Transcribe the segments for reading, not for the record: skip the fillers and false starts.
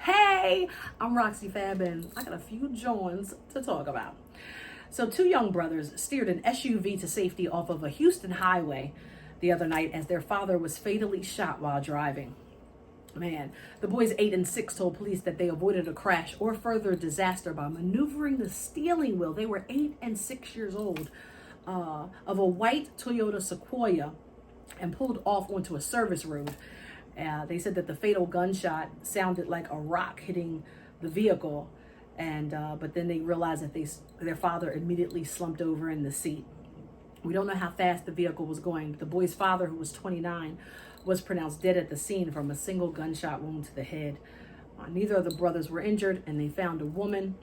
Hey, I'm Roxy Fab and I got a few Jawns to talk about. So two young brothers steered an SUV to safety off of a Houston highway the other night as their father was fatally shot while driving. Man, the boys 8 and 6 told police that they avoided a crash or further disaster by maneuvering the steering wheel. They were 8 and 6 years old of a white Toyota Sequoia and pulled off onto a service road. They said that the fatal gunshot sounded like a rock hitting the vehicle, and but then they realized that their father immediately slumped over in the seat. We don't know how fast the vehicle was going. The boy's father, who was 29, was pronounced dead at the scene from a single gunshot wound to the head. Neither of the brothers were injured, and they found a woman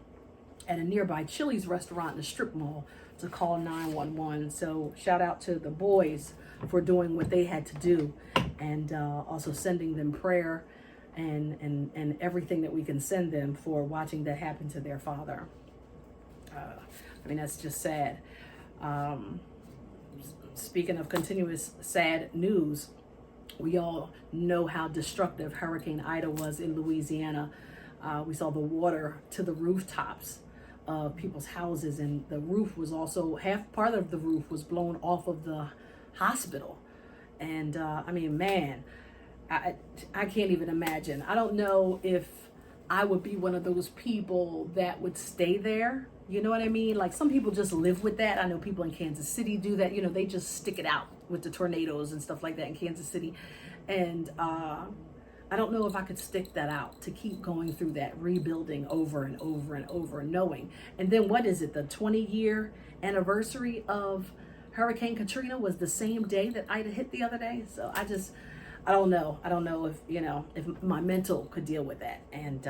at a nearby Chili's restaurant in the strip mall to call 911. So shout out to the boys for doing what they had to do, and also sending them prayer and everything that we can send them for watching that happen to their father. I mean, that's just sad. Speaking of continuous sad news, we all know how destructive Hurricane Ida was in Louisiana. We saw the water to the rooftops of people's houses, and the roof was also, part of the roof was blown off of the hospital. And I mean, man, I can't even imagine. I don't know if I would be one of those people that would stay there. You know what I mean? Like, some people just live with that. I know people in Kansas City do that. You know, they just stick it out with the tornadoes and stuff like that in Kansas City. And I don't know if I could stick that out to keep going through that rebuilding over and over and over, knowing. And then what is it? The 20-year anniversary of Hurricane Katrina was the same day that Ida hit the other day. So I don't know. I don't know if, if my mental could deal with that. And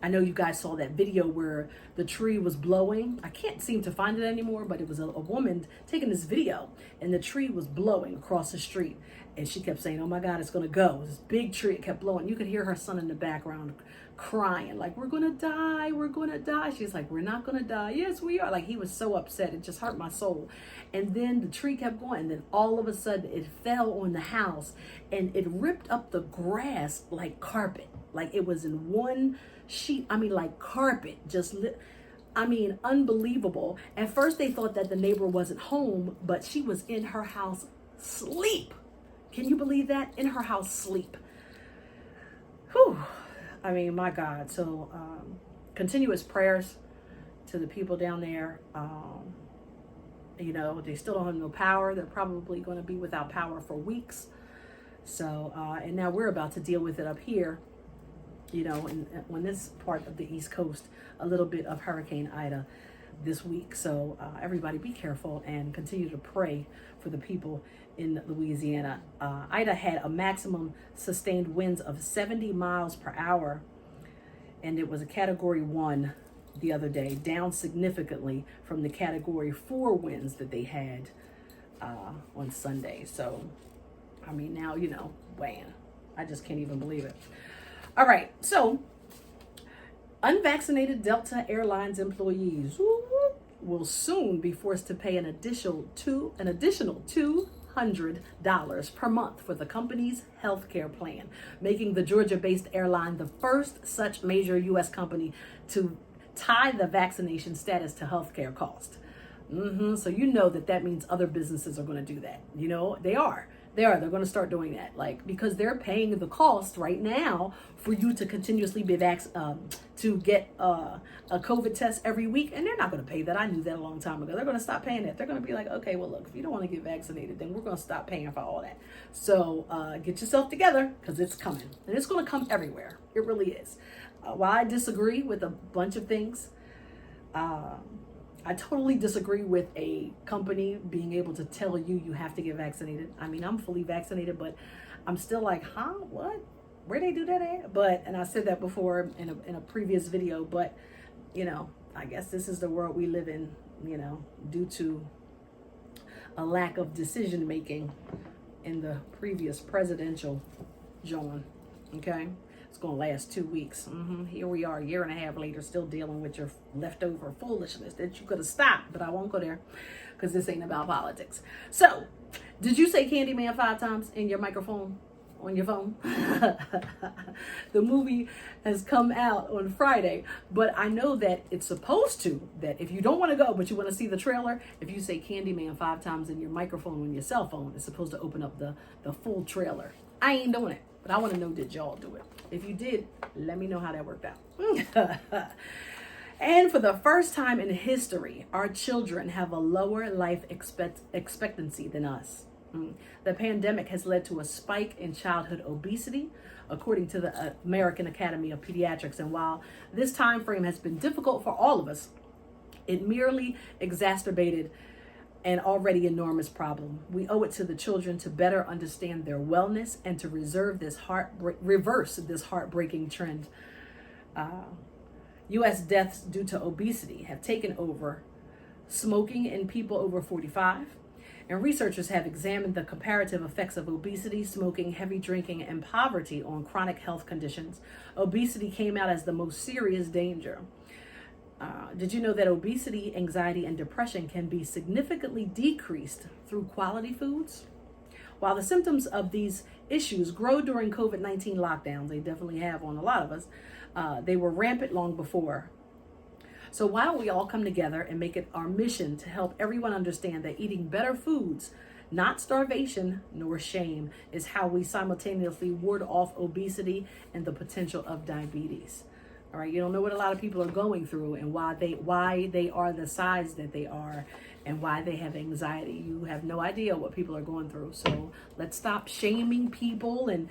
I know you guys saw that video where the tree was blowing. I can't seem to find it anymore, but it was a woman taking this video, and the tree was blowing across the street. And she kept saying, "Oh my God, it's going to go." This big tree, it kept blowing. You could hear her son in the background crying, like, "We're going to die. We're going to die." She's like, "We're not going to die." "Yes, we are." Like, he was so upset. It just hurt my soul. And then the tree kept going. And then all of a sudden it fell on the house and it ripped up the grass like carpet. Like, it was in one sheet. I mean, like carpet, unbelievable. At first they thought that the neighbor wasn't home, but she was in her house sleep. Can you believe that? In her house sleep. Whew. I mean, my God. So continuous prayers to the people down there. They still don't have no power. They're probably going to be without power for weeks. So and now we're about to deal with it up here, on this part of the East Coast, a little bit of Hurricane Ida this week. So everybody be careful and continue to pray for the people in Louisiana. Ida had a maximum sustained winds of 70 miles per hour, and it was a Category 1 the other day, down significantly from the Category 4 winds that they had on Sunday. So, I mean, now, man, I just can't even believe it. All right, so unvaccinated Delta Airlines employees will soon be forced to pay an additional $200 per month for the company's healthcare plan, making the Georgia-based airline the first such major U.S. company to tie the vaccination status to healthcare cost. So that means other businesses are going to do that. They are. They're going to start doing that, because they're paying the cost right now for you to continuously be to get a COVID test every week, and they're not going to pay that. I knew that a long time ago. They're going to stop paying that. They're going to be like, okay, well, look, if you don't want to get vaccinated, then we're going to stop paying for all that. So get yourself together, because it's coming, and it's going to come everywhere. It really is. While I disagree with a bunch of things, I totally disagree with a company being able to tell you have to get vaccinated. I mean, I'm fully vaccinated, but I'm still like, huh? What? Where they do that at? And I said that before in a previous video, but I guess this is the world we live in, due to a lack of decision making in the previous presidential Jawn. Okay? It's going to last 2 weeks. Here we are, a year and a half later, still dealing with your leftover foolishness that you could have stopped, but I won't go there because this ain't about politics. So, did you say Candyman 5 times in your microphone? on your phone. The movie has come out on Friday, but I know that it's supposed to, that if you don't want to go, but you want to see the trailer, if you say Candyman 5 times in your microphone on your cell phone, it's supposed to open up the full trailer. I ain't doing it, but I want to know, did y'all do it? If you did, let me know how that worked out. And for the first time in history, our children have a lower life expectancy than us. The pandemic has led to a spike in childhood obesity, according to the American Academy of Pediatrics. And while this time frame has been difficult for all of us, it merely exacerbated an already enormous problem. We owe it to the children to better understand their wellness and to reverse this heartbreaking trend. U.S. deaths due to obesity have taken over smoking in people over 45. And researchers have examined the comparative effects of obesity, smoking, heavy drinking, and poverty on chronic health conditions. Obesity came out as the most serious danger. Did you know that obesity, anxiety, and depression can be significantly decreased through quality foods? While the symptoms of these issues grow during COVID-19 lockdowns, they definitely have on a lot of us, they were rampant long before. So why don't we all come together and make it our mission to help everyone understand that eating better foods, not starvation nor shame, is how we simultaneously ward off obesity and the potential of diabetes. All right, you don't know what a lot of people are going through and why they are the size that they are and why they have anxiety. You have no idea what people are going through. So let's stop shaming people and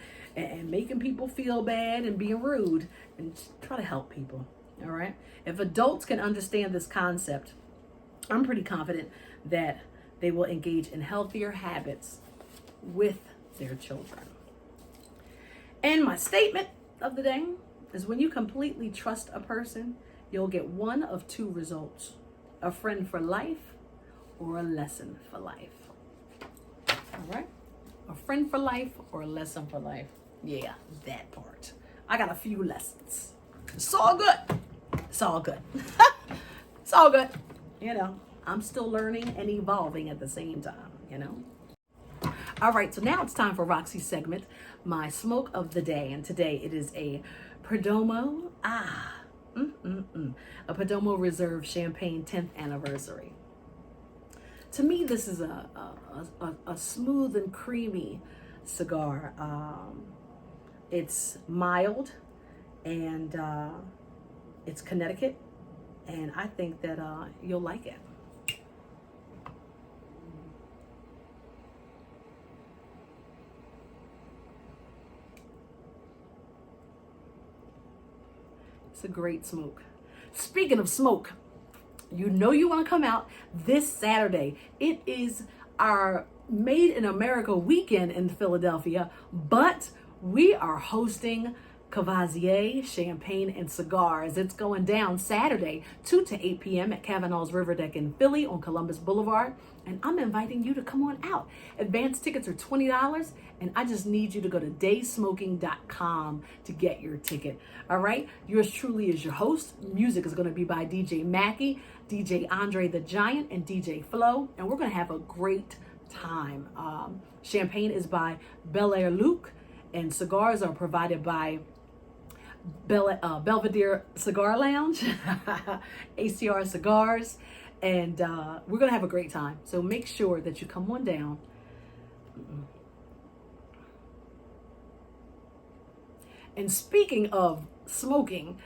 making people feel bad and being rude and try to help people. All right. If adults can understand this concept, I'm pretty confident that they will engage in healthier habits with their children. And my statement of the day is, when you completely trust a person, you'll get one of two results: a friend for life or a lesson for life. All right. A friend for life or a lesson for life. Yeah, that part. I got a few lessons. It's all good. It's all good. It's all good. You know, I'm still learning and evolving at the same time, you know. All right, so now it's time for Roxi's segment, my smoke of the day. And today it is a Perdomo, a Perdomo Reserve Champagne 10th anniversary. To me, this is a smooth and creamy cigar. It's mild and it's Connecticut, and I think that you'll like it. It's a great smoke. Speaking of smoke, you know you want to come out this Saturday. It is our Made in America weekend in Philadelphia, but we are hosting Courvoisier Champagne and Cigars. It's going down Saturday, 2 to 8 p.m. at Cavanaugh's River Deck in Philly on Columbus Boulevard. And I'm inviting you to come on out. Advance tickets are $20, and I just need you to go to daysmoking.com to get your ticket. All right? Yours truly is your host. Music is going to be by DJ Mackey, DJ Andre the Giant, and DJ Flo. And we're going to have a great time. Champagne is by Bel Air Luke, and cigars are provided by Belvedere Cigar Lounge, ACR Cigars, and we're going to have a great time. So make sure that you come on down. And speaking of smoking,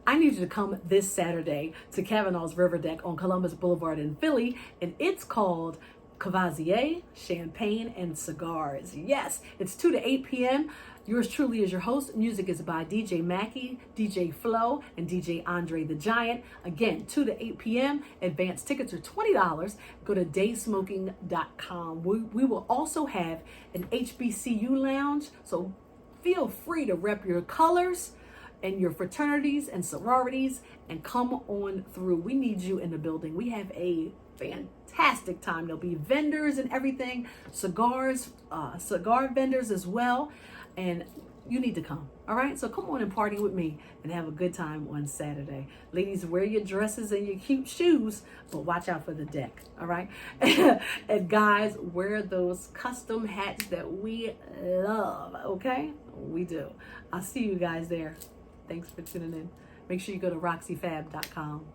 I need you to come this Saturday to Cavanaugh's River Deck on Columbus Boulevard in Philly, and it's called Courvoisier Champagne and Cigars. Yes, it's 2 to 8 p.m. Yours truly is your host. Music is by DJ Mackey, DJ Flo, and DJ Andre the Giant. Again, 2 to 8 p.m. Advance tickets are $20. Go to daysmoking.com. We will also have an HBCU lounge, so feel free to rep your colors and your fraternities and sororities and come on through. We need you in the building. We have a fantastic time. There'll be vendors and everything, cigars, cigar vendors as well. And you need to come. All right, so come on and party with me and have a good time on Saturday. Ladies, wear your dresses and your cute shoes, but watch out for the deck. All right. And guys, wear those custom hats that we love. Okay, we do. I'll see you guys there. Thanks for tuning in. Make sure you go to roxyfab.com.